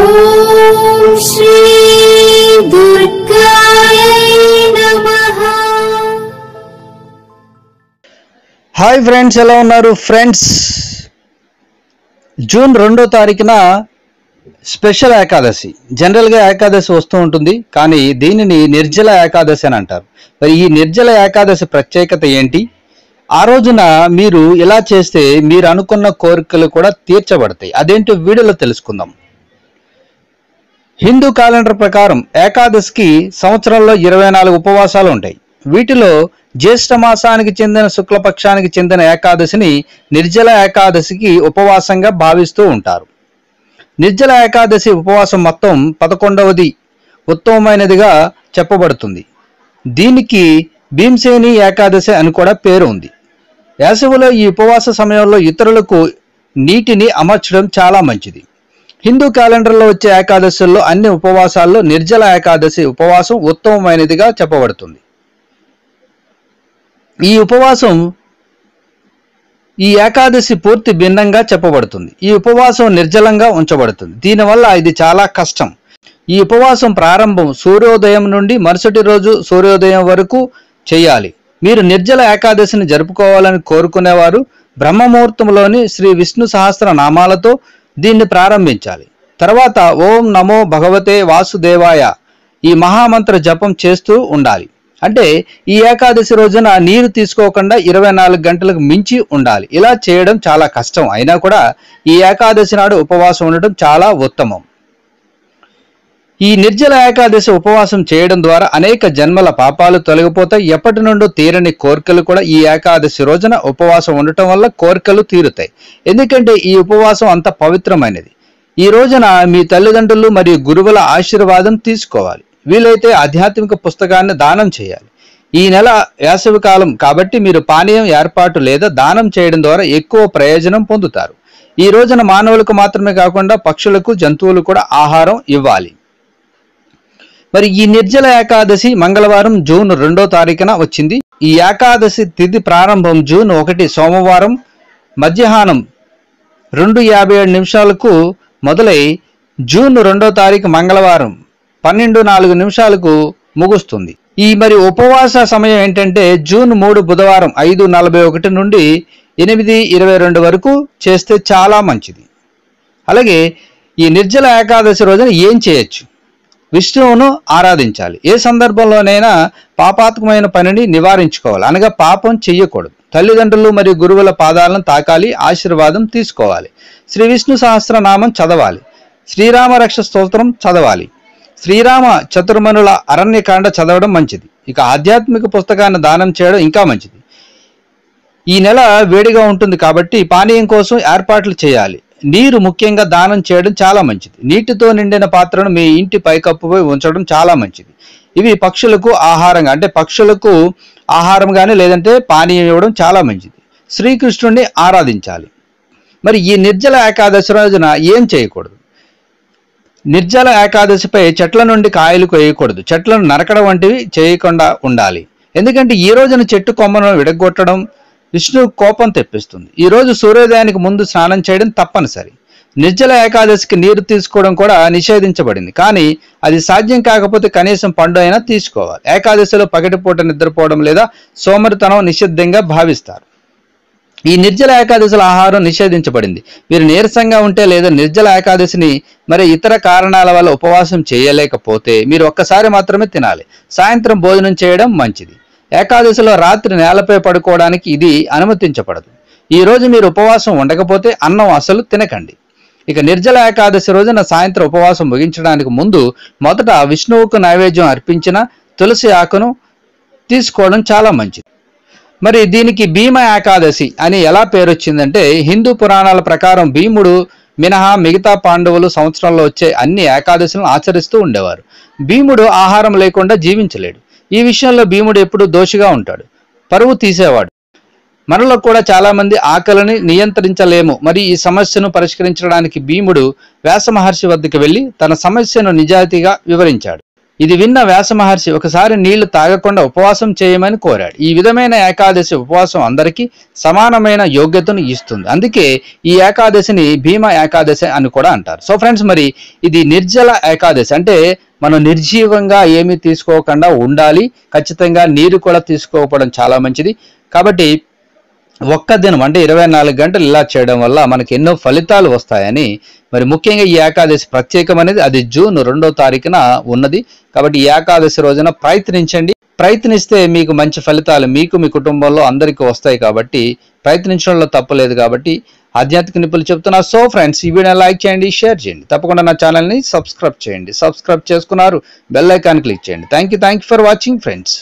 ఓం శ్రీ దుర్గాయ నమః. Hi friends, ఎలా ఉన్నారు ఫ్రెండ్స్? జూన్ 2వ తారీఖున స్పెషల్ ఏకాదశి. జనరల్గా ఏకాదశి వస్తూ ఉంటుంది, కానీ దీనిని నిర్జల ఏకాదశి అని అంటారు. మరి ఈ నిర్జల ఏకాదశి ప్రత్యేకత ఏంటి? ఆ రోజున మీరు ఇలా చేస్తే మీరు అనుకున్న కోరికలు కూడా తీర్చబడతాయి. అదేంటో వీడియోలో తెలుసుకుందాం. హిందూ క్యాలెండర్ ప్రకారం ఏకాదశికి సంవత్సరంలో 24 ఉపవాసాలు ఉంటాయి. వీటిలో జ్యేష్ఠ మాసానికి చెందిన శుక్లపక్షానికి చెందిన ఏకాదశిని నిర్జల ఏకాదశికి ఉపవాసంగా భావిస్తూ ఉంటారు. నిర్జల ఏకాదశి ఉపవాసం మొత్తం 11వది ఉత్తమమైనదిగా చెప్పబడుతుంది. దీనికి భీమసేని ఏకాదశి అని కూడా పేరు ఉంది. వేసవిలో ఈ ఉపవాస సమయంలో ఇతరులకు నీటిని అమర్చడం చాలా మంచిది. హిందూ క్యాలెండర్లో వచ్చే ఏకాదశుల్లో అన్ని ఉపవాసాల్లో నిర్జల ఏకాదశి ఉపవాసం ఉత్తమమైనదిగా చెప్పబడుతుంది. ఈ ఏకాదశి పూర్తి భిన్నంగా చెప్పబడుతుంది. ఈ ఉపవాసం నిర్జలంగా ఉంచబడుతుంది. దీనివల్ల ఇది చాలా కష్టం. ఈ ఉపవాసం ప్రారంభం సూర్యోదయం నుండి మరుసటి రోజు సూర్యోదయం వరకు చేయాలి. మీరు నిర్జల ఏకాదశిని జరుపుకోవాలని కోరుకునేవారు బ్రహ్మముహూర్తంలోని శ్రీ విష్ణు సహస్ర నామాలతో దీన్ని ప్రారంభించాలి. తర్వాత ఓం నమో భగవతే వాసుదేవాయ ఈ మహామంత్ర జపం చేస్తూ ఉండాలి. అంటే ఈ ఏకాదశి రోజున నీరు తీసుకోకుండా 24 గంటలకు మించి ఉండాలి. ఇలా చేయడం చాలా కష్టం. అయినా కూడా ఈ ఏకాదశి నాడు ఉపవాసం ఉండటం చాలా ఉత్తమం. ఈ నిర్జల ఏకాదశి ఉపవాసం చేయడం ద్వారా అనేక జన్మల పాపాలు తొలగిపోతాయి. ఎప్పటి నుండో తీరని కోరికలు కూడా ఈ ఏకాదశి రోజున ఉపవాసం ఉండటం వల్ల కోరికలు తీరుతాయి. ఎందుకంటే ఈ ఉపవాసం అంత పవిత్రమైనది. ఈ రోజున మీ తల్లిదండ్రులు మరియు గురువుల ఆశీర్వాదం తీసుకోవాలి. వీలైతే ఆధ్యాత్మిక పుస్తకాన్ని దానం చేయాలి. ఈ నెల వేసవి కాలం కాబట్టి మీరు పానీయం ఏర్పాటు లేదా దానం చేయడం ద్వారా ఎక్కువ ప్రయోజనం పొందుతారు. ఈ రోజున మానవులకు మాత్రమే కాకుండా పక్షులకు, జంతువులు కూడా ఆహారం ఇవ్వాలి. మరి ఈ నిర్జల ఏకాదశి మంగళవారం జూన్ 2వ తారీఖున వచ్చింది. ఈ ఏకాదశి తిథి ప్రారంభం జూన్ 1 సోమవారం మధ్యాహ్నం 2:57 మొదలై జూన్ 2వ తారీఖు మంగళవారం 12:04 ముగుస్తుంది. ఈ మరి ఉపవాస సమయం ఏంటంటే జూన్ 3 బుధవారం 5:41 నుండి 8:22 వరకు చేస్తే చాలా మంచిది. అలాగే ఈ నిర్జల ఏకాదశి రోజున ఏం చేయొచ్చు? విష్ణువును ఆరాధించాలి. ఏ సందర్భంలోనైనా పాపాత్మకమైన పనిని నివారించుకోవాలి, అనగా పాపం చెయ్యకూడదు. తల్లిదండ్రులు మరియు గురువుల పాదాలను తాకాలి, ఆశీర్వాదం తీసుకోవాలి. శ్రీ విష్ణు సహస్రనామం చదవాలి. శ్రీరామ రక్ష స్తోత్రం చదవాలి. శ్రీరామ చతుర్మనుల అరణ్యకాండ చదవడం మంచిది. ఇక ఆధ్యాత్మిక పుస్తకాన్ని దానం చేయడం ఇంకా మంచిది. ఈ నెల వేడిగా ఉంటుంది కాబట్టి పానీయం కోసం ఏర్పాట్లు చేయాలి. నీరు ముఖ్యంగా దానం చేయడం చాలా మంచిది. నీటితో నిండిన పాత్రను మీ ఇంటి పైకప్పుపై ఉంచడం చాలా మంచిది. ఇవి పక్షులకు ఆహారంగా, అంటే పక్షులకు ఆహారం కానీ లేదంటే పానీయం ఇవ్వడం చాలా మంచిది. శ్రీకృష్ణుడిని ఆరాధించాలి. మరి ఈ నిర్జల ఏకాదశి రోజున ఏం చేయకూడదు? నిర్జల ఏకాదశిపై చెట్ల నుండి కాయలు కోయకూడదు. చెట్లను నరకడం వంటివి చేయకుండా ఉండాలి. ఎందుకంటే ఈ రోజున చెట్టు కొమ్మను విడగొట్టడం విష్ణు కోపం తెప్పిస్తుంది. ఈ రోజు సూర్యోదయానికి ముందు స్నానం చేయడం తప్పనిసరి. నిర్జల ఏకాదశికి నీరు తీసుకోవడం కూడా నిషేధించబడింది, కానీ అది సాధ్యం కాకపోతే కనీసం పండు అయినా తీసుకోవాలి. ఏకాదశిలో పగటిపూట నిద్రపోవడం లేదా సోమరితనం నిషిద్ధంగా భావిస్తారు. ఈ నిర్జల ఏకాదశిలో ఆహారం నిషేధించబడింది. మీరు నీరసంగా ఉంటే లేదా నిర్జల ఏకాదశిని మరి ఇతర కారణాల వల్ల ఉపవాసం చేయలేకపోతే మీరు ఒక్కసారి మాత్రమే తినాలి. సాయంత్రం భోజనం చేయడం మంచిది. ఏకాదశిలో రాత్రి నేలపై పడుకోవడానికి ఇది అనుమతించబడదు. ఈ రోజు మీరు ఉపవాసం ఉండకపోతే అన్నం అసలు తినకండి. ఇక నిర్జల ఏకాదశి రోజున సాయంత్రం ఉపవాసం ముగించడానికి ముందు మొదట విష్ణువుకు నైవేద్యం అర్పించిన తులసి ఆకును తీసుకోవడం చాలా మంచిది. మరి దీనికి భీమ ఏకాదశి అని ఎలా పేరు వచ్చిందంటే హిందూ పురాణాల ప్రకారం భీముడు మినహా మిగతా పాండవులు సంవత్సరంలో వచ్చే అన్ని ఏకాదశులను ఆచరిస్తూ ఉండేవారు. భీముడు ఆహారం లేకుండా జీవించలేడు. ఈ విషయంలో భీముడు ఎప్పుడు దోషిగా ఉంటాడు, పరువు తీసేవాడు. మనలో కూడా చాలా మంది ఆకలిని నియంత్రించలేము. మరి ఈ సమస్యను పరిష్కరించడానికి భీముడు వ్యాస మహర్షి వద్దకు వెళ్ళి తన సమస్యను నిజాయితీగా వివరించాడు. ఇది విన్న వ్యాస మహర్షి ఒకసారి నీళ్లు తాగకుండా ఉపవాసం చేయమని కోరాడు. ఈ విధమైన ఏకాదశి ఉపవాసం అందరికీ సమానమైన యోగ్యతను ఇస్తుంది. అందుకే ఈ ఏకాదశిని భీమ ఏకాదశి అని కూడా అంటారు. సో ఫ్రెండ్స్, మరి ఇది నిర్జల ఏకాదశి అంటే మనం నిర్జీవంగా ఏమీ తీసుకోకుండా ఉండాలి. ఖచ్చితంగా నీరు కూడా తీసుకోకపోవడం చాలా మంచిది. కాబట్టి ఒక్క దినం అంటే 24 గంటలు ఇలా చేయడం వల్ల మనకి ఎన్నో ఫలితాలు వస్తాయని, మరి ముఖ్యంగా ఈ ఏకాదశి ప్రత్యేకమైనది. అది జూన్ 2వ తారీఖున ఉన్నది. కాబట్టి ఈ ఏకాదశి రోజున ప్రయత్నించండి. ప్రయత్నిస్తే మీకు మంచి ఫలితాలు మీకు మీ కుటుంబంలో అందరికీ వస్తాయి. కాబట్టి ప్రయత్నించడంలో తప్పులేదు. కాబట్టి ఆధ్యాత్మిక నిపుణులు చెప్తున్నా. సో ఫ్రెండ్స్, ఈ వీడియోని లైక్ చేయండి, షేర్ చేయండి. తప్పకుండా నా ఛానల్ని సబ్స్క్రైబ్ చేయండి. సబ్స్క్రైబ్ చేసుకున్నారు, బెల్ ఐకాన్ క్లిక్ చేయండి. Thank you for watching friends.